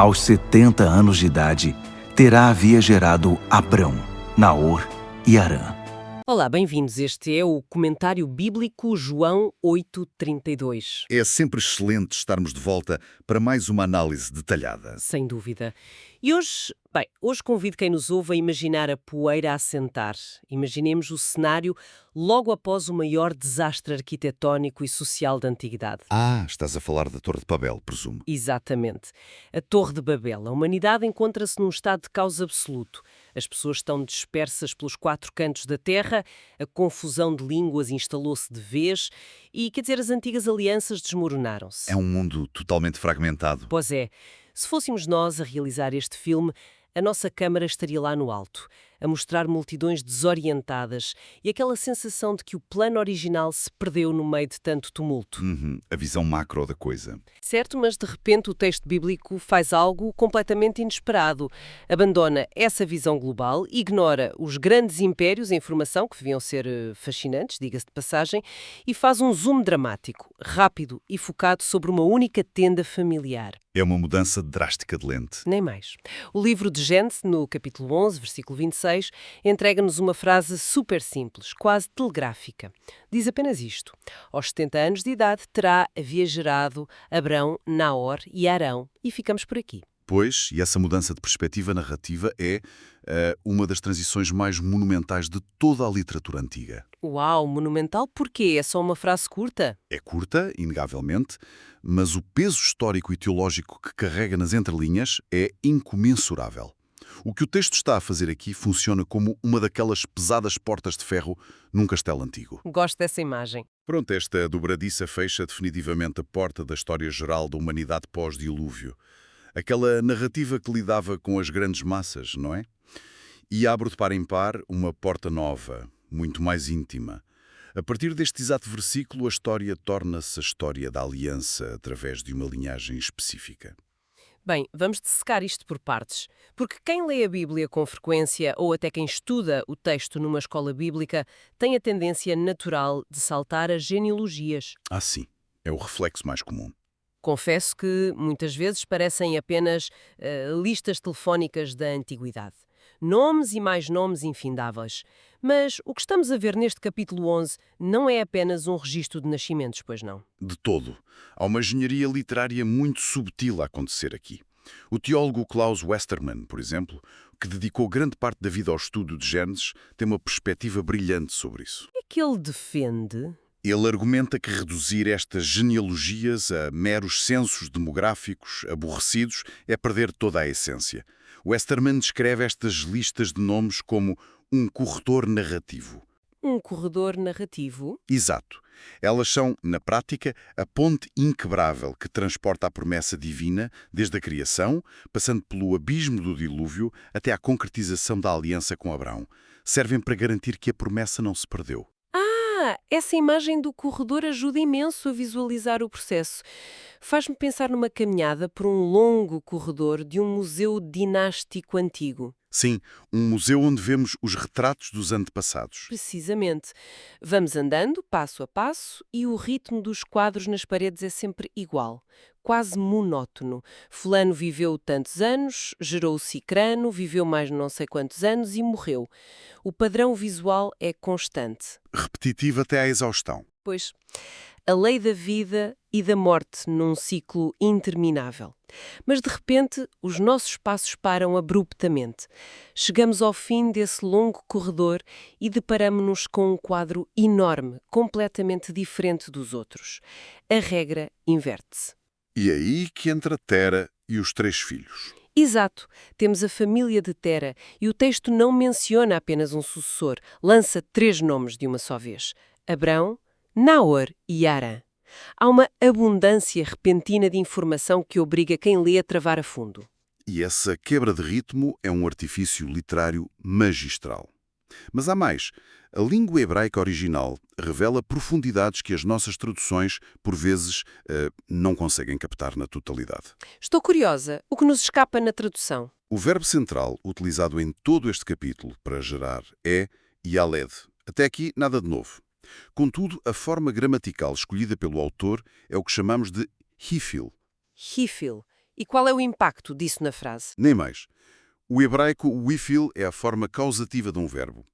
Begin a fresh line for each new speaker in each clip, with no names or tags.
Aos 70 anos de idade, Terá havia gerado Abrão, Naor e Harã.
Olá, bem-vindos. Este é o Comentário Bíblico João 8:32.
É sempre excelente estarmos de volta para mais uma análise detalhada.
Sem dúvida. E hoje convido quem nos ouve a imaginar a poeira a assentar. Imaginemos o cenário logo após o maior desastre arquitetónico e social da Antiguidade.
Estás a falar da Torre de Babel, presumo.
Exatamente. A Torre de Babel. A humanidade encontra-se num estado de caos absoluto. As pessoas estão dispersas pelos quatro cantos da terra, a confusão de línguas instalou-se de vez e, as antigas alianças desmoronaram-se.
É um mundo totalmente fragmentado.
Pois é. Se fôssemos nós a realizar este filme, a nossa câmara estaria lá no alto, a mostrar multidões desorientadas e aquela sensação de que o plano original se perdeu no meio de tanto tumulto.
A visão macro da coisa.
Certo, mas de repente o texto bíblico faz algo completamente inesperado. Abandona essa visão global, ignora os grandes impérios em formação, que deviam ser fascinantes, diga-se de passagem, e faz um zoom dramático, rápido e focado sobre uma única tenda familiar.
É uma mudança drástica de lente.
Nem mais. O livro de Gênesis, no capítulo 11, versículo 26, entrega-nos uma frase super simples, quase telegráfica. Diz apenas isto: aos 70 anos de idade Terá havia gerado Abrão, Naor e Harã. E ficamos por aqui.
Pois, e essa mudança de perspectiva narrativa é uma das transições mais monumentais de toda a literatura antiga.
Uau, monumental porquê? É só uma frase curta?
É curta, inegavelmente, mas o peso histórico e teológico que carrega nas entrelinhas é incomensurável. O que o texto está a fazer aqui funciona como uma daquelas pesadas portas de ferro num castelo antigo.
Gosto dessa imagem.
Pronto, esta dobradiça fecha definitivamente a porta da história geral da humanidade pós-dilúvio. Aquela narrativa que lidava com as grandes massas, não é? E abre de par em par uma porta nova, muito mais íntima. A partir deste exato versículo, a história torna-se a história da aliança através de uma linhagem específica.
Bem, vamos dissecar isto por partes, porque quem lê a Bíblia com frequência ou até quem estuda o texto numa escola bíblica tem a tendência natural de saltar as genealogias.
Sim, é o reflexo mais comum.
Confesso que muitas vezes parecem apenas listas telefónicas da antiguidade. Nomes e mais nomes infindáveis. Mas o que estamos a ver neste capítulo 11 não é apenas um registro de nascimentos, pois não?
De todo. Há uma engenharia literária muito subtil a acontecer aqui. O teólogo Klaus Westermann, por exemplo, que dedicou grande parte da vida ao estudo de Gênesis, tem uma perspectiva brilhante sobre isso.
O que é que ele defende?
Ele argumenta que reduzir estas genealogias a meros censos demográficos aborrecidos é perder toda a essência. Westermann descreve estas listas de nomes como um corredor narrativo.
Um corredor narrativo?
Exato. Elas são, na prática, a ponte inquebrável que transporta a promessa divina desde a criação, passando pelo abismo do dilúvio até à concretização da aliança com Abrão. Servem para garantir que a promessa não se perdeu.
Essa imagem do corredor ajuda imenso a visualizar o processo. Faz-me pensar numa caminhada por um longo corredor de um museu dinástico antigo.
Sim, um museu onde vemos os retratos dos antepassados.
Precisamente. Vamos andando, passo a passo, e o ritmo dos quadros nas paredes é sempre igual, quase monótono. Fulano viveu tantos anos, gerou Cicrano, viveu mais não sei quantos anos e morreu. O padrão visual é constante.
Repetitivo até à exaustão.
Pois, a lei da vida e da morte num ciclo interminável. Mas, de repente, os nossos passos param abruptamente. Chegamos ao fim desse longo corredor e deparamo-nos com um quadro enorme, completamente diferente dos outros. A regra inverte-se.
E aí que entra Tera e os 3 filhos.
Exato. Temos a família de Tera e o texto não menciona apenas um sucessor, lança 3 nomes de uma só vez: Abrão, Naor e Harã. Há uma abundância repentina de informação que obriga quem lê a travar a fundo.
E essa quebra de ritmo é um artifício literário magistral. Mas há mais. A língua hebraica original revela profundidades que as nossas traduções, por vezes, não conseguem captar na totalidade.
Estou curiosa. O que nos escapa na tradução?
O verbo central, utilizado em todo este capítulo para gerar, é yaled. Até aqui, nada de novo. Contudo, a forma gramatical escolhida pelo autor é o que chamamos de hifil.
Hifil. E qual é o impacto disso na frase?
Nem mais. O hebraico wifil é a forma causativa de um verbo.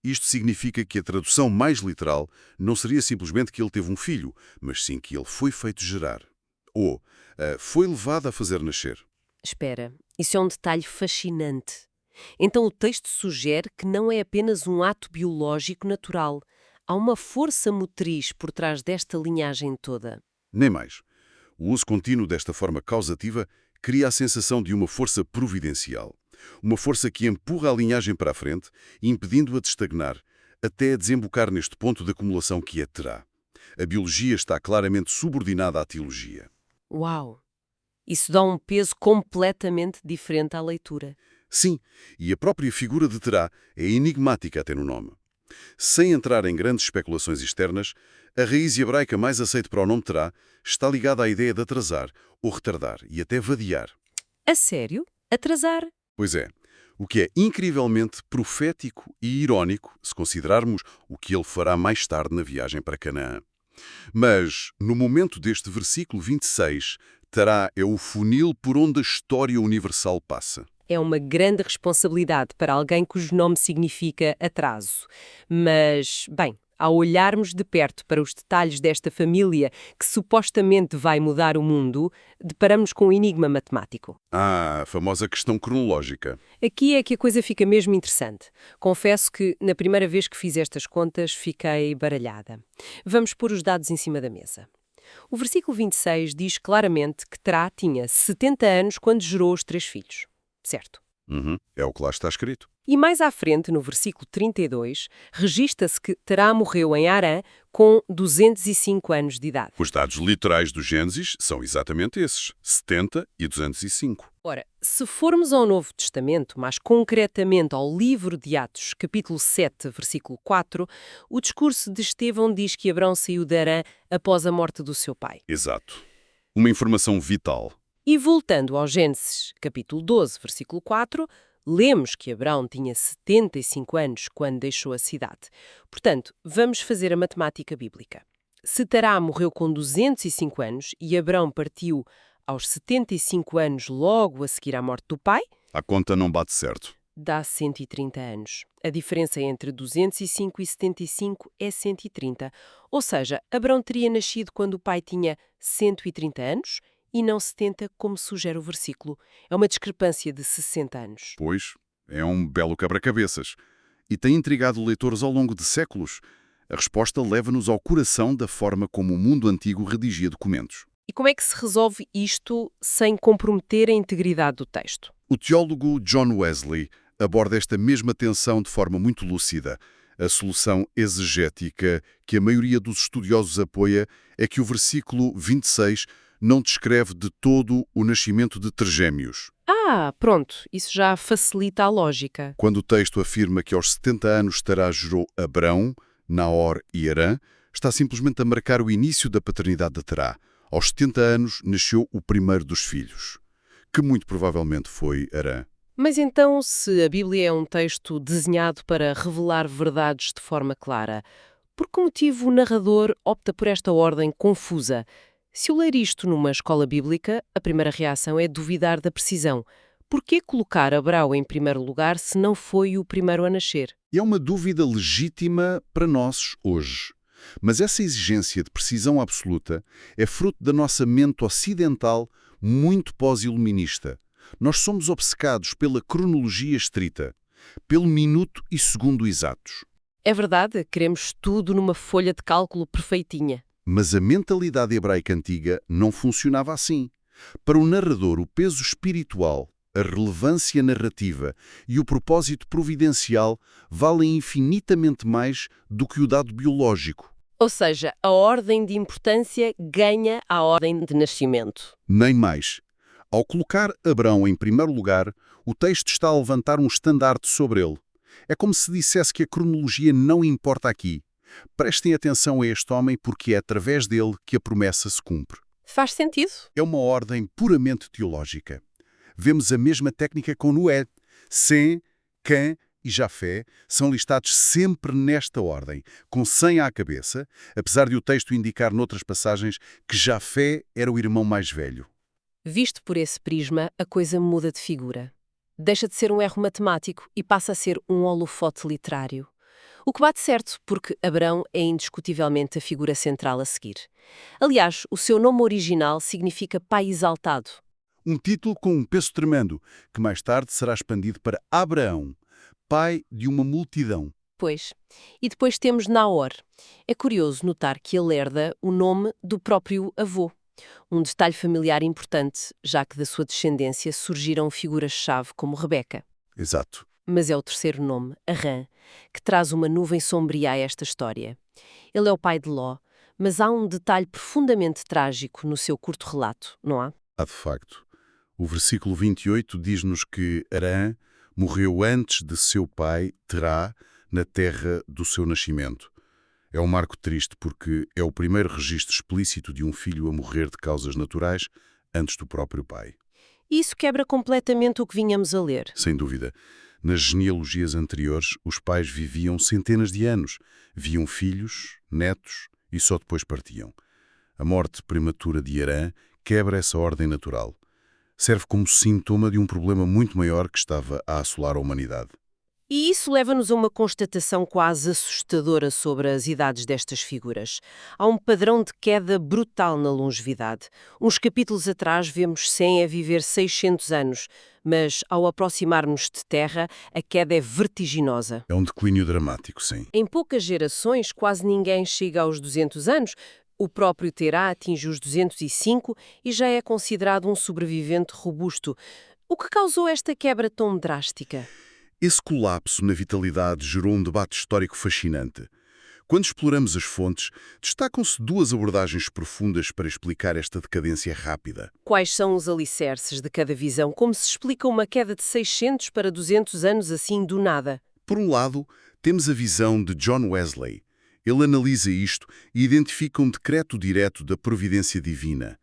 Isto significa que a tradução mais literal não seria simplesmente que ele teve um filho, mas sim que ele foi feito gerar. Ou foi levado a fazer nascer.
Espera, isso é um detalhe fascinante. Então o texto sugere que não é apenas um ato biológico natural. Há uma força motriz por trás desta linhagem toda.
Nem mais. O uso contínuo desta forma causativa cria a sensação de uma força providencial. Uma força que empurra a linhagem para a frente, impedindo-a de estagnar, até desembocar neste ponto de acumulação que é Terá. A biologia está claramente subordinada à teologia.
Uau! Isso dá um peso completamente diferente à leitura.
Sim, e a própria figura de Terá é enigmática até no nome. Sem entrar em grandes especulações externas, a raiz hebraica mais aceita para o nome Terá está ligada à ideia de atrasar, ou retardar, e até vadiar.
A sério? Atrasar?
Pois é, o que é incrivelmente profético e irónico se considerarmos o que ele fará mais tarde na viagem para Canaã. Mas, no momento deste versículo 26, Terá é o funil por onde a história universal passa.
É uma grande responsabilidade para alguém cujo nome significa atraso. Mas, bem, ao olharmos de perto para os detalhes desta família que supostamente vai mudar o mundo, deparamos com um enigma matemático.
Ah, a famosa questão cronológica.
Aqui é que a coisa fica mesmo interessante. Confesso que, na primeira vez que fiz estas contas, fiquei baralhada. Vamos pôr os dados em cima da mesa. O versículo 26 diz claramente que Terá tinha 70 anos quando gerou os 3 filhos. Certo?
É o que lá está escrito.
E mais à frente, no versículo 32, registra-se que Terá morreu em Harã com 205 anos de idade.
Os dados literais do Gênesis são exatamente esses, 70 e 205.
Ora, se formos ao Novo Testamento, mais concretamente ao livro de Atos, capítulo 7, versículo 4, o discurso de Estevão diz que Abrão saiu de Harã após a morte do seu pai.
Exato. Uma informação vital.
E voltando ao Gênesis, capítulo 12, versículo 4, lemos que Abrão tinha 75 anos quando deixou a cidade. Portanto, vamos fazer a matemática bíblica. Se Terá morreu com 205 anos e Abrão partiu aos 75 anos logo a seguir à morte do pai,
A conta não bate certo.
dá 130 anos. A diferença entre 205 e 75 é 130. Ou seja, Abrão teria nascido quando o pai tinha 130 anos e não 70, como sugere o versículo. É uma discrepância de 60 anos.
Pois, é um belo quebra-cabeças. E tem intrigado leitores ao longo de séculos. A resposta leva-nos ao coração da forma como o mundo antigo redigia documentos.
E como é que se resolve isto sem comprometer a integridade do texto?
O teólogo John Wesley aborda esta mesma tensão de forma muito lúcida. A solução exegética que a maioria dos estudiosos apoia é que o versículo 26 não descreve de todo o nascimento de trigêmeos.
Ah, pronto, isso já facilita a lógica.
Quando o texto afirma que aos 70 anos Terá gerou Abrão, Naor e Harã, está simplesmente a marcar o início da paternidade de Terá. Aos 70 anos nasceu o primeiro dos filhos, que muito provavelmente foi Harã.
Mas então, se a Bíblia é um texto desenhado para revelar verdades de forma clara, por que motivo o narrador opta por esta ordem confusa? Se eu ler isto numa escola bíblica, a primeira reação é duvidar da precisão. Por que colocar Abrão em primeiro lugar se não foi o primeiro a nascer?
E é uma dúvida legítima para nós hoje. Mas essa exigência de precisão absoluta é fruto da nossa mente ocidental muito pós-iluminista. Nós somos obcecados pela cronologia estrita, pelo minuto e segundo exatos.
É verdade, queremos tudo numa folha de cálculo perfeitinha.
Mas a mentalidade hebraica antiga não funcionava assim. Para o narrador, o peso espiritual, a relevância narrativa e o propósito providencial valem infinitamente mais do que o dado biológico.
Ou seja, a ordem de importância ganha a ordem de nascimento.
Nem mais. Ao colocar Abrão em primeiro lugar, o texto está a levantar um estandarte sobre ele. É como se dissesse que a cronologia não importa aqui. Prestem atenção a este homem porque é através dele que a promessa se cumpre.
Faz sentido?
É uma ordem puramente teológica. Vemos a mesma técnica com Noé. Sem, Cã e Jafé são listados sempre nesta ordem, com Sem à cabeça, apesar de o texto indicar noutras passagens que Jafé era o irmão mais velho.
Visto por esse prisma, a coisa muda de figura. Deixa de ser um erro matemático e passa a ser um holofote literário. O que bate certo, porque Abrão é indiscutivelmente a figura central a seguir. Aliás, o seu nome original significa pai exaltado.
Um título com um peso tremendo, que mais tarde será expandido para Abraão, pai de uma multidão.
Pois. E depois temos Naor. É curioso notar que ele herda o nome do próprio avô. Um detalhe familiar importante, já que da sua descendência surgiram figuras-chave como Rebeca.
Exato.
Mas é o terceiro nome, Arã, que traz uma nuvem sombria a esta história. Ele é o pai de Ló, mas há um detalhe profundamente trágico no seu curto relato, não há?
Há de facto. O versículo 28 diz-nos que Arã morreu antes de seu pai, Terá, na terra do seu nascimento. É um marco triste porque é o primeiro registro explícito de um filho a morrer de causas naturais antes do próprio pai.
Isso quebra completamente o que vinhamos a ler.
Sem dúvida. Nas genealogias anteriores, os pais viviam centenas de anos, viam filhos, netos e só depois partiam. A morte prematura de Arã quebra essa ordem natural. Serve como sintoma de um problema muito maior que estava a assolar a humanidade.
E isso leva-nos a uma constatação quase assustadora sobre as idades destas figuras. Há um padrão de queda brutal na longevidade. Uns capítulos atrás vemos Sem a viver 600 anos, mas ao aproximarmos de Terra, a queda é vertiginosa.
É um declínio dramático, sim.
Em poucas gerações, quase ninguém chega aos 200 anos. O próprio Terá atinge os 205 e já é considerado um sobrevivente robusto. O que causou esta quebra tão drástica?
Esse colapso na vitalidade gerou um debate histórico fascinante. Quando exploramos as fontes, destacam-se duas abordagens profundas para explicar esta decadência rápida.
Quais são os alicerces de cada visão? Como se explica uma queda de 600 para 200 anos assim do nada?
Por um lado, temos a visão de John Wesley. Ele analisa isto e identifica um decreto direto da providência divina.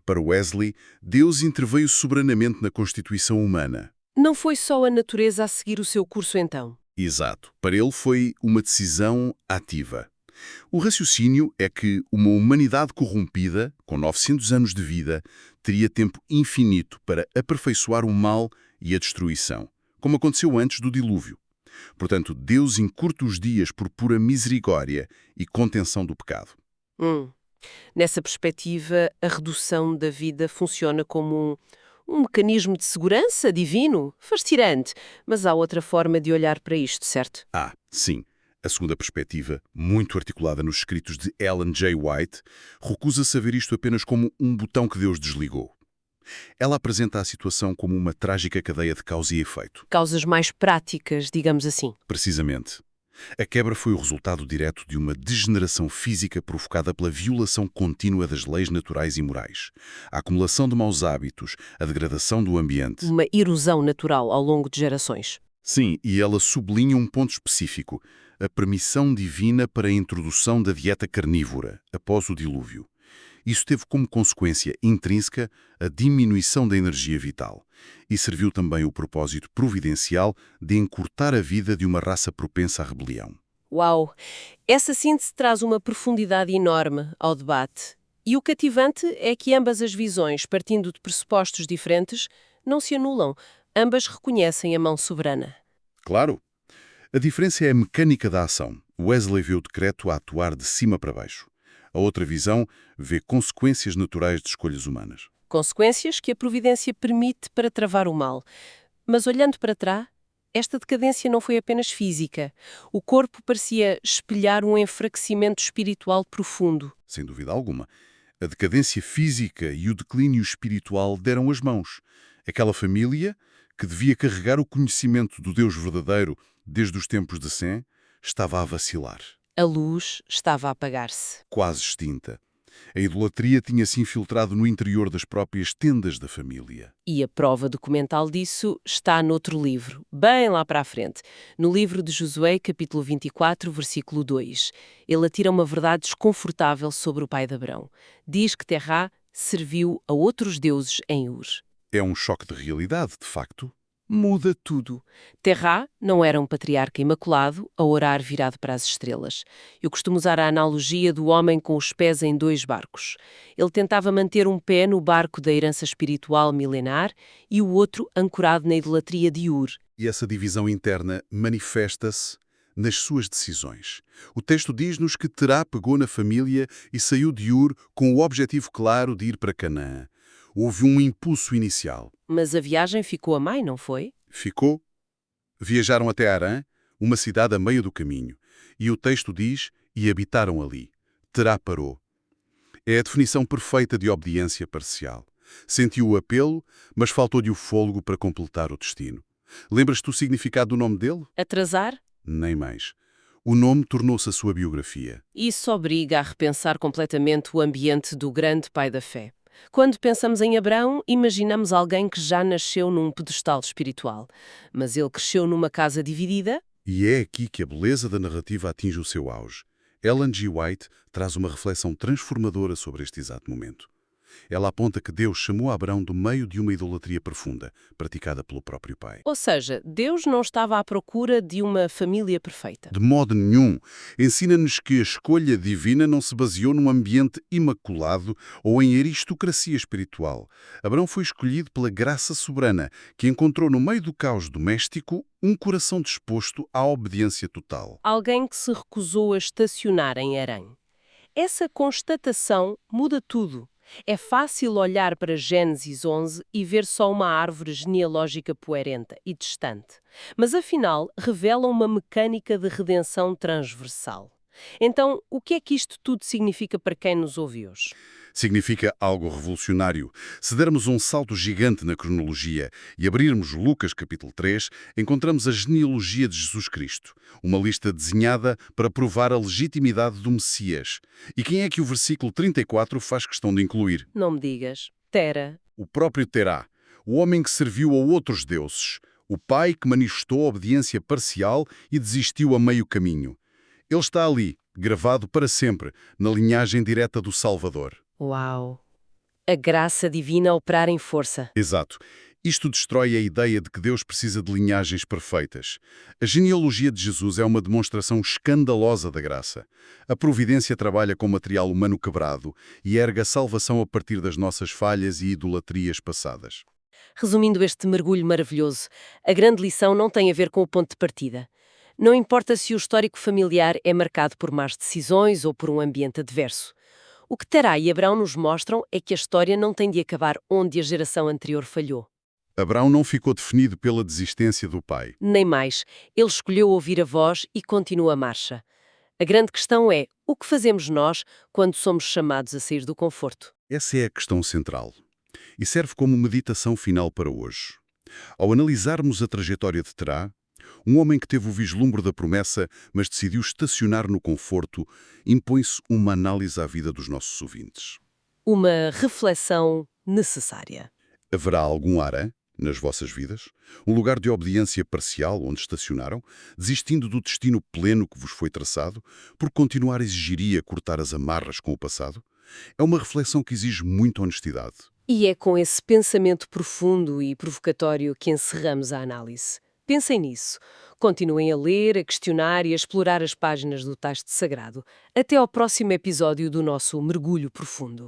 Para Wesley, Deus interveio soberanamente na constituição humana.
Não foi só a natureza a seguir o seu curso então?
Exato. Para ele foi uma decisão ativa. O raciocínio é que uma humanidade corrompida, com 900 anos de vida, teria tempo infinito para aperfeiçoar o mal e a destruição, como aconteceu antes do dilúvio. Portanto, Deus encurta os dias por pura misericórdia e contenção do pecado.
Nessa perspectiva, a redução da vida funciona como um mecanismo de segurança divino? Fascinante. Mas há outra forma de olhar para isto, certo?
Sim. A segunda perspectiva, muito articulada nos escritos de Ellen G. White, recusa-se a ver isto apenas como um botão que Deus desligou. Ela apresenta a situação como uma trágica cadeia de causa e efeito.
Causas mais práticas, digamos assim.
Precisamente. A quebra foi o resultado direto de uma degeneração física provocada pela violação contínua das leis naturais e morais, a acumulação de maus hábitos, a degradação do ambiente.
Uma erosão natural ao longo de gerações.
Sim, e ela sublinha um ponto específico, a permissão divina para a introdução da dieta carnívora, após o dilúvio. Isso teve como consequência intrínseca a diminuição da energia vital e serviu também o propósito providencial de encurtar a vida de uma raça propensa à rebelião.
Uau! Essa síntese traz uma profundidade enorme ao debate. E o cativante é que ambas as visões, partindo de pressupostos diferentes, não se anulam. Ambas reconhecem a mão soberana.
Claro! A diferença é a mecânica da ação. Wesley vê o decreto a atuar de cima para baixo. A outra visão vê consequências naturais de escolhas humanas.
Consequências que a providência permite para travar o mal. Mas olhando para trás, esta decadência não foi apenas física. O corpo parecia espelhar um enfraquecimento espiritual profundo.
Sem dúvida alguma. A decadência física e o declínio espiritual deram as mãos. Aquela família, que devia carregar o conhecimento do Deus verdadeiro desde os tempos de Sem, estava a vacilar.
A luz estava a apagar-se.
Quase extinta. A idolatria tinha-se infiltrado no interior das próprias tendas da família.
E a prova documental disso está noutro livro, bem lá para a frente. No livro de Josué, capítulo 24, versículo 2. Ele atira uma verdade desconfortável sobre o pai de Abrão. Diz que Terá serviu a outros deuses em Ur.
É um choque de realidade, de facto.
Muda tudo. Terá não era um patriarca imaculado a orar virado para as estrelas. Eu costumo usar a analogia do homem com os pés em dois barcos. Ele tentava manter um pé no barco da herança espiritual milenar e o outro ancorado na idolatria de Ur.
E essa divisão interna manifesta-se nas suas decisões. O texto diz-nos que Terá pegou na família e saiu de Ur com o objetivo claro de ir para Canaã. Houve um impulso inicial.
Mas a viagem ficou a meio, não foi?
Ficou. Viajaram até Harã, uma cidade a meio do caminho. E o texto diz, e habitaram ali. Terá parou. É a definição perfeita de obediência parcial. Sentiu o apelo, mas faltou-lhe o fôlego para completar o destino. Lembras-te do significado do nome dele?
Atrasar?
Nem mais. O nome tornou-se a sua biografia.
Isso obriga a repensar completamente o ambiente do grande pai da fé. Quando pensamos em Abraão, imaginamos alguém que já nasceu num pedestal espiritual. Mas ele cresceu numa casa dividida?
E é aqui que a beleza da narrativa atinge o seu auge. Ellen G. White traz uma reflexão transformadora sobre este exato momento. Ela aponta que Deus chamou Abraão do meio de uma idolatria profunda, praticada pelo próprio pai.
Ou seja, Deus não estava à procura de uma família perfeita.
De modo nenhum. Ensina-nos que a escolha divina não se baseou num ambiente imaculado ou em aristocracia espiritual. Abraão foi escolhido pela graça soberana, que encontrou no meio do caos doméstico um coração disposto à obediência total.
Alguém que se recusou a estacionar em Harã. Essa constatação muda tudo. É fácil olhar para Gênesis 11 e ver só uma árvore genealógica poerenta e distante, mas afinal revela uma mecânica de redenção transversal. Então, o que é que isto tudo significa para quem nos ouve hoje?
Significa algo revolucionário. Se dermos um salto gigante na cronologia e abrirmos Lucas capítulo 3, encontramos a genealogia de Jesus Cristo, uma lista desenhada para provar a legitimidade do Messias. E quem é que o versículo 34 faz questão de incluir?
Não me digas. Tera.
O próprio Terá, o homem que serviu a outros deuses, o pai que manifestou obediência parcial e desistiu a meio caminho. Ele está ali, gravado para sempre, na linhagem direta do Salvador.
Uau! A graça divina a operar em força.
Exato. Isto destrói a ideia de que Deus precisa de linhagens perfeitas. A genealogia de Jesus é uma demonstração escandalosa da graça. A providência trabalha com material humano quebrado e ergue a salvação a partir das nossas falhas e idolatrias passadas.
Resumindo este mergulho maravilhoso, a grande lição não tem a ver com o ponto de partida. Não importa se o histórico familiar é marcado por más decisões ou por um ambiente adverso. O que Terá e Abraão nos mostram é que a história não tem de acabar onde a geração anterior falhou.
Abraão não ficou definido pela desistência do pai.
Nem mais. Ele escolheu ouvir a voz e continua a marcha. A grande questão é, o que fazemos nós quando somos chamados a sair do conforto?
Essa é a questão central. E serve como meditação final para hoje. Ao analisarmos a trajetória de Terá, um homem que teve o vislumbre da promessa, mas decidiu estacionar no conforto, impõe-se uma análise à vida dos nossos ouvintes.
Uma reflexão necessária.
Haverá algum Harã nas vossas vidas? Um lugar de obediência parcial onde estacionaram, desistindo do destino pleno que vos foi traçado, por continuar a exigir e a cortar as amarras com o passado? É uma reflexão que exige muita honestidade.
E é com esse pensamento profundo e provocatório que encerramos a análise. Pensem nisso. Continuem a ler, a questionar e a explorar as páginas do texto sagrado. Até ao próximo episódio do nosso Mergulho Profundo.